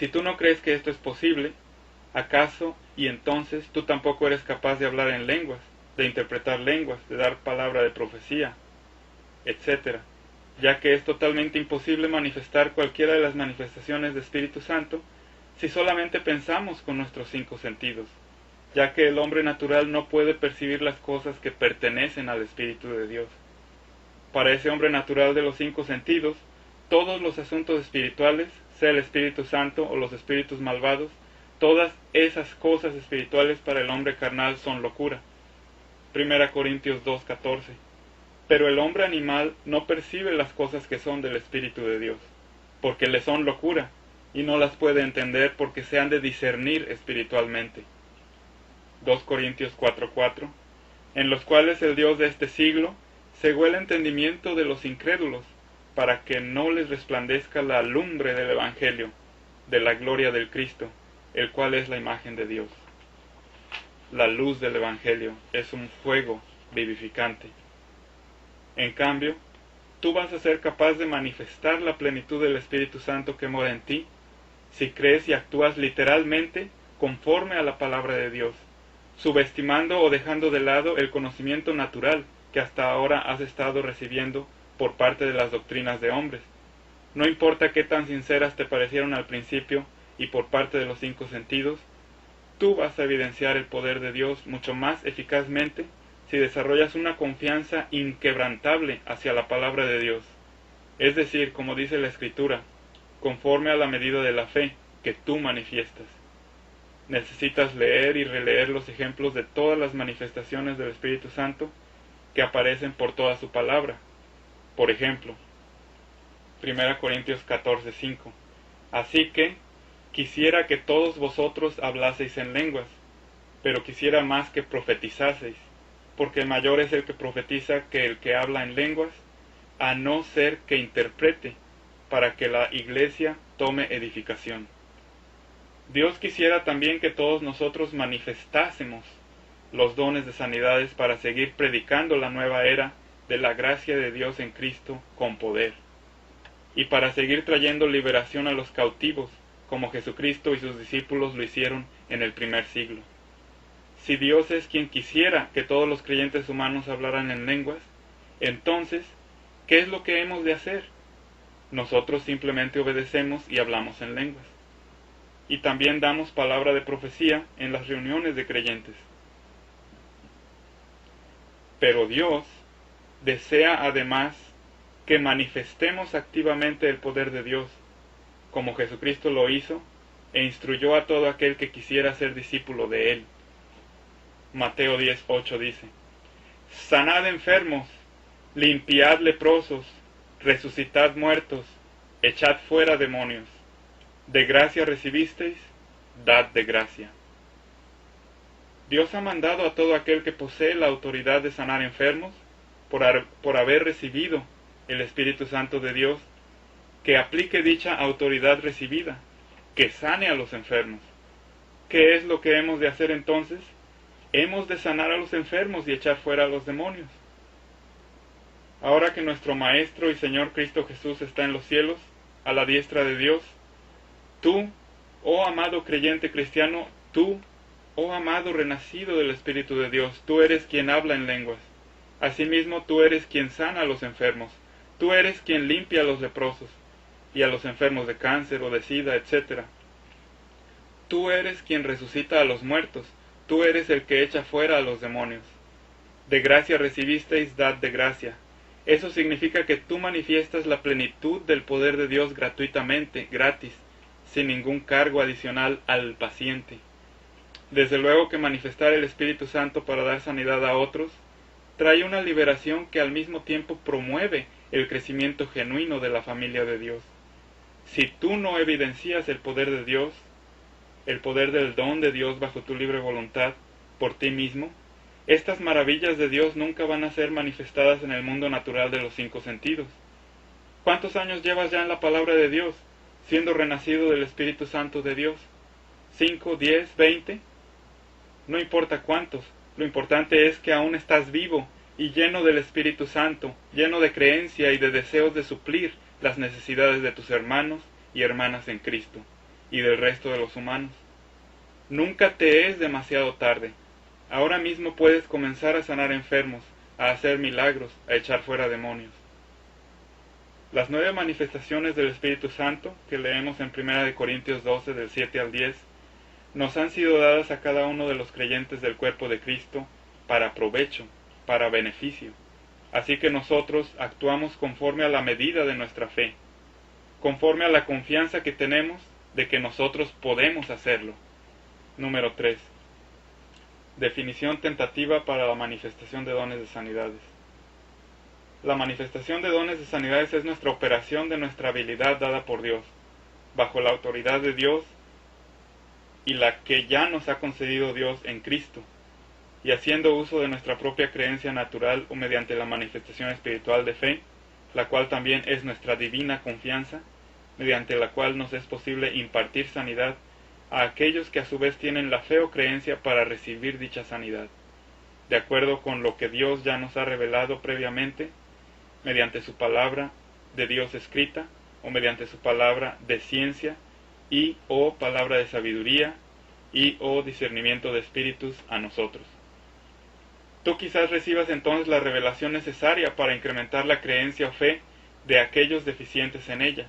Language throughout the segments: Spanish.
Si tú no crees que esto es posible, ¿acaso y entonces tú tampoco eres capaz de hablar en lenguas, de interpretar lenguas, de dar palabra de profecía, etcétera? Ya que es totalmente imposible manifestar cualquiera de las manifestaciones de Espíritu Santo si solamente pensamos con nuestros 5 sentidos, ya que el hombre natural no puede percibir las cosas que pertenecen al Espíritu de Dios. Para ese hombre natural de los 5 sentidos, todos los asuntos espirituales, sea el Espíritu Santo o los espíritus malvados, todas esas cosas espirituales para el hombre carnal son locura. 1 Corintios 2:14. Pero el hombre animal no percibe las cosas que son del Espíritu de Dios, porque le son locura, y no las puede entender porque se han de discernir espiritualmente. 2 Corintios 4:4. En los cuales el Dios de este siglo cegó el entendimiento de los incrédulos, para que no les resplandezca la lumbre del Evangelio, de la gloria del Cristo, el cual es la imagen de Dios. La luz del Evangelio es un fuego vivificante. En cambio, tú vas a ser capaz de manifestar la plenitud del Espíritu Santo que mora en ti, si crees y actúas literalmente conforme a la palabra de Dios, subestimando o dejando de lado el conocimiento natural que hasta ahora has estado recibiendo por parte de las doctrinas de hombres. No importa qué tan sinceras te parecieron al principio y por parte de los 5 sentidos, tú vas a evidenciar el poder de Dios mucho más eficazmente si desarrollas una confianza inquebrantable hacia la palabra de Dios. Es decir, como dice la Escritura, conforme a la medida de la fe que tú manifiestas. Necesitas leer y releer los ejemplos de todas las manifestaciones del Espíritu Santo que aparecen por toda su palabra. Por ejemplo, 1 Corintios 14:5. Así que quisiera que todos vosotros hablaseis en lenguas, pero quisiera más que profetizaseis, porque mayor es el que profetiza que el que habla en lenguas, a no ser que interprete, para que la iglesia tome edificación. Dios quisiera también que todos nosotros manifestásemos los dones de sanidades para seguir predicando la nueva era de la gracia de Dios en Cristo con poder, y para seguir trayendo liberación a los cautivos, como Jesucristo y sus discípulos lo hicieron en el primer siglo. Si Dios es quien quisiera que todos los creyentes humanos hablaran en lenguas, entonces, ¿qué es lo que hemos de hacer? Nosotros simplemente obedecemos y hablamos en lenguas. Y también damos palabra de profecía en las reuniones de creyentes. Pero Dios desea además que manifestemos activamente el poder de Dios, como Jesucristo lo hizo e instruyó a todo aquel que quisiera ser discípulo de Él. Mateo 10:8 dice: Sanad enfermos, limpiad leprosos, resucitad muertos, echad fuera demonios. De gracia recibisteis, dad de gracia. Dios ha mandado a todo aquel que posee la autoridad de sanar enfermos, por haber recibido el Espíritu Santo de Dios, que aplique dicha autoridad recibida, que sane a los enfermos. ¿Qué es lo que hemos de hacer entonces? Hemos de sanar a los enfermos y echar fuera a los demonios. Ahora que nuestro Maestro y Señor Cristo Jesús está en los cielos, a la diestra de Dios, tú, oh amado creyente cristiano, tú, oh amado renacido del Espíritu de Dios, tú eres quien habla en lenguas. Asimismo, tú eres quien sana a los enfermos, tú eres quien limpia a los leprosos, y a los enfermos de cáncer o de sida, etc. Tú eres quien resucita a los muertos, tú eres el que echa fuera a los demonios. De gracia recibisteis, dad de gracia. Eso significa que tú manifiestas la plenitud del poder de Dios gratuitamente, gratis, sin ningún cargo adicional al paciente. Desde luego que manifestar el Espíritu Santo para dar sanidad a otros trae una liberación que al mismo tiempo promueve el crecimiento genuino de la familia de Dios. Si tú no evidencias el poder de Dios, el poder del don de Dios bajo tu libre voluntad, por ti mismo, estas maravillas de Dios nunca van a ser manifestadas en el mundo natural de los 5 sentidos. ¿Cuántos años llevas ya en la palabra de Dios, siendo renacido del Espíritu Santo de Dios? ¿5, 10, 20? No importa cuántos, lo importante es que aún estás vivo y lleno del Espíritu Santo, lleno de creencia y de deseos de suplir las necesidades de tus hermanos y hermanas en Cristo. y del resto de los humanos. Nunca te es demasiado tarde. Ahora mismo puedes comenzar a sanar enfermos, a hacer milagros, a echar fuera demonios. Las 9 manifestaciones del Espíritu Santo, que leemos en 1 Corintios 12, del 7 al 10, nos han sido dadas a cada uno de los creyentes del cuerpo de Cristo para provecho, para beneficio. Así que nosotros actuamos conforme a la medida de nuestra fe, conforme a la confianza que tenemos de que nosotros podemos hacerlo. Número 3. Definición tentativa para la manifestación de dones de sanidades. La manifestación de dones de sanidades es nuestra operación de nuestra habilidad dada por Dios, bajo la autoridad de Dios y la que ya nos ha concedido Dios en Cristo, y haciendo uso de nuestra propia creencia natural o mediante la manifestación espiritual de fe, la cual también es nuestra divina confianza, mediante la cual nos es posible impartir sanidad a aquellos que a su vez tienen la fe o creencia para recibir dicha sanidad, de acuerdo con lo que Dios ya nos ha revelado previamente, mediante su palabra de Dios escrita, o mediante su palabra de ciencia, y o palabra de sabiduría, y o discernimiento de espíritus a nosotros. Tú quizás recibas entonces la revelación necesaria para incrementar la creencia o fe de aquellos deficientes en ella,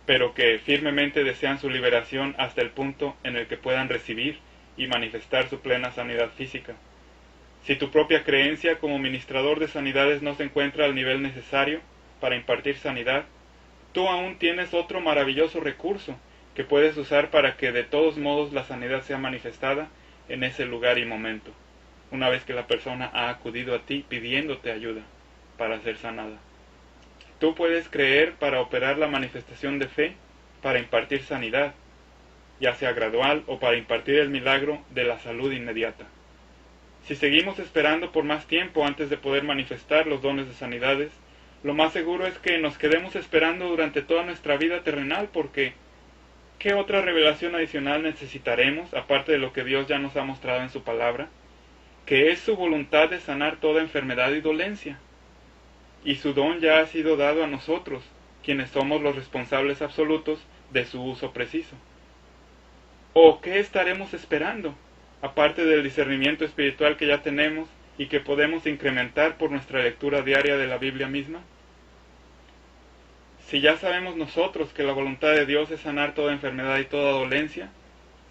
pero que firmemente desean su liberación hasta el punto en el que puedan recibir y manifestar su plena sanidad física. Si tu propia creencia como ministrador de sanidades no se encuentra al nivel necesario para impartir sanidad, tú aún tienes otro maravilloso recurso que puedes usar para que de todos modos la sanidad sea manifestada en ese lugar y momento, una vez que la persona ha acudido a ti pidiéndote ayuda para ser sanada. Tú puedes creer para operar la manifestación de fe para impartir sanidad, ya sea gradual o para impartir el milagro de la salud inmediata. Si seguimos esperando por más tiempo antes de poder manifestar los dones de sanidades, lo más seguro es que nos quedemos esperando durante toda nuestra vida terrenal, porque ¿qué otra revelación adicional necesitaremos, aparte de lo que Dios ya nos ha mostrado en su palabra? Que es su voluntad de sanar toda enfermedad y dolencia. Y su don ya ha sido dado a nosotros, quienes somos los responsables absolutos de su uso preciso. ¿O qué estaremos esperando, aparte del discernimiento espiritual que ya tenemos y que podemos incrementar por nuestra lectura diaria de la Biblia misma? Si ya sabemos nosotros que la voluntad de Dios es sanar toda enfermedad y toda dolencia,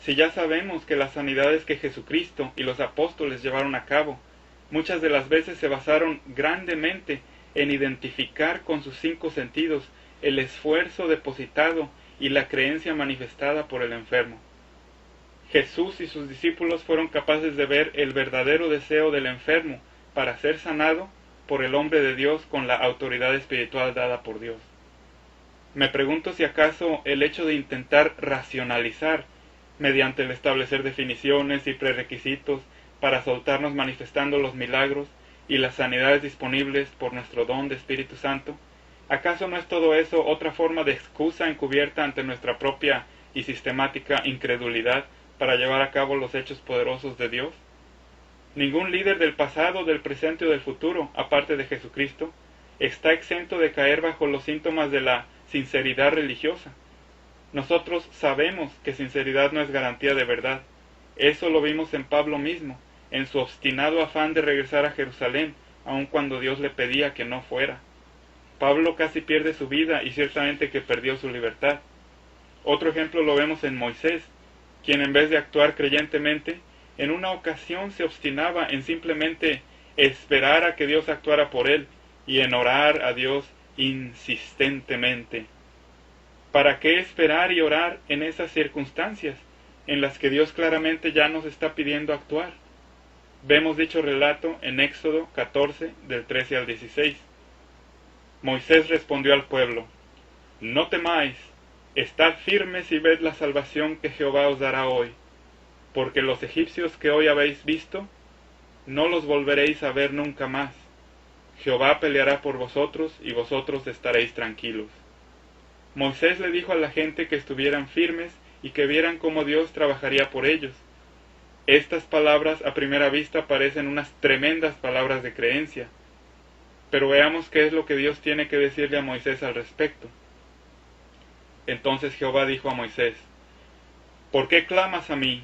si ya sabemos que las sanidades que Jesucristo y los apóstoles llevaron a cabo, muchas de las veces se basaron grandemente en identificar con sus 5 sentidos el esfuerzo depositado y la creencia manifestada por el enfermo. Jesús y sus discípulos fueron capaces de ver el verdadero deseo del enfermo para ser sanado por el hombre de Dios con la autoridad espiritual dada por Dios. Me pregunto si acaso el hecho de intentar racionalizar mediante el establecer definiciones y prerequisitos para soltarnos manifestando los milagros y las sanidades disponibles por nuestro don de Espíritu Santo, ¿acaso no es todo eso otra forma de excusa encubierta ante nuestra propia y sistemática incredulidad para llevar a cabo los hechos poderosos de Dios? Ningún líder del pasado, del presente o del futuro, aparte de Jesucristo, está exento de caer bajo los síntomas de la sinceridad religiosa. Nosotros sabemos que sinceridad no es garantía de verdad. Eso lo vimos en Pablo mismo, en su obstinado afán de regresar a Jerusalén, aun cuando Dios le pedía que no fuera. Pablo casi pierde su vida y ciertamente que perdió su libertad. Otro ejemplo lo vemos en Moisés, quien en vez de actuar creyentemente, en una ocasión se obstinaba en simplemente esperar a que Dios actuara por él y en orar a Dios insistentemente. ¿Para qué esperar y orar en esas circunstancias en las que Dios claramente ya nos está pidiendo actuar? Vemos dicho relato en Éxodo 14, del 13 al 16. Moisés respondió al pueblo: No temáis, estad firmes y ved la salvación que Jehová os dará hoy, porque los egipcios que hoy habéis visto, no los volveréis a ver nunca más. Jehová peleará por vosotros y vosotros estaréis tranquilos. Moisés le dijo a la gente que estuvieran firmes y que vieran cómo Dios trabajaría por ellos. Estas palabras a primera vista parecen unas tremendas palabras de creencia, pero veamos qué es lo que Dios tiene que decirle a Moisés al respecto. Entonces Jehová dijo a Moisés: ¿Por qué clamas a mí